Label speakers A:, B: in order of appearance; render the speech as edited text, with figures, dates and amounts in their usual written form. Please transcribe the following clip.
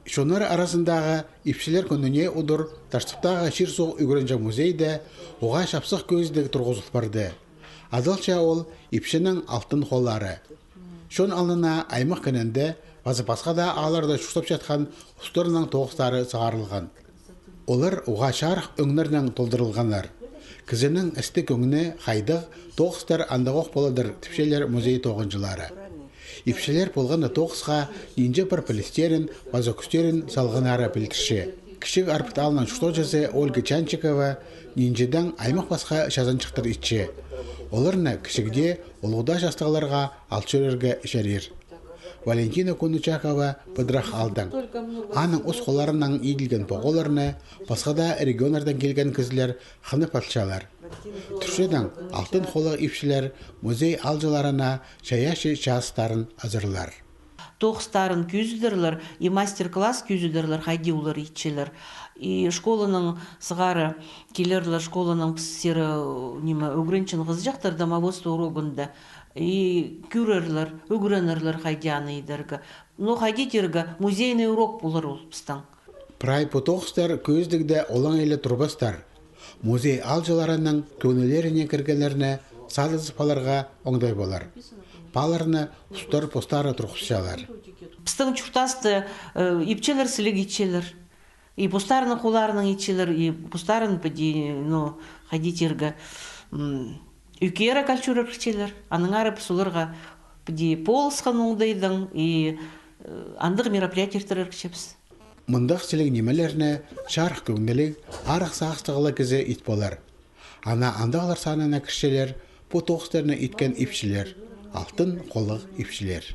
A: Шонар арасындағы ипшілер күніне ұдыр Таштықтағы шир соқ үгірінжі музейді оға шапсық көздегі тұрғызылып барды. Адылша ол ипшінің алтын қолары. Шон алына аймақ көнінде басқа да ағаларда шұқтап жатқан ұстарының тоғыстары сағарылған. Олар оға шарық өңнерінің толдырылғанлар. Кізінің істік өңіне қайдық тоғыстар андағоқ боладыр тіпшелер музей тоғынжылары. Ипшелер болғаны тоғысқа нинже бір пілістерін, базокүстерін салғанары білтіші. Кішік арпыт алынан шұқтожасы Ольга Чанчикова нинжеден аймақ басқа шазанчықтыр итші. Оларына кішігде олғыда жастығыларға алтшөлерге ішерер. Валентина Конучакова бұдырақ алдың. Аның ұс қоларынан иділген поғоларына басқада регионардан келген кізілер қаны патшалар. Түршеден алтын қолы ипшілер музей алжыларына шаяшы шастарын азырлар.
B: Тоғыстарын күзілдірлер, и мастер-класс күзілдірлер, хайди улар итчелер. И школаның сығары келерлер, школаның сері өгренчін ғыз жақтар домоводство урогында. И күрерлер, өгренерлер хайдияны идергі. Но хайдитергі музейный урок болар ол пістің.
A: Прай потоғыстар көздігді олаң елі тұрбастар. Музей алжыларының көнелеріне кіргелеріне садызы паларға оңдай болар. Паларына ұстар постары тұрқысшалар.
B: Пістің чүртасты ипчелер сілік итчелер. И постарының қоларының итчелер, и постарын пөді, хайдитергі үкері кәлчурер кішелер. Аның арып сұлырға пөді полысқан оңдайдың, и андық мероприятиялар кішепсіз.
A: Мұндақ сілік немелеріне шарық көңділік арық сағыстығылы кізі ит болар. Ана андағылар санына кішелер, по тоғыстарына иткен ипшілер, алтын қолық ипшілер.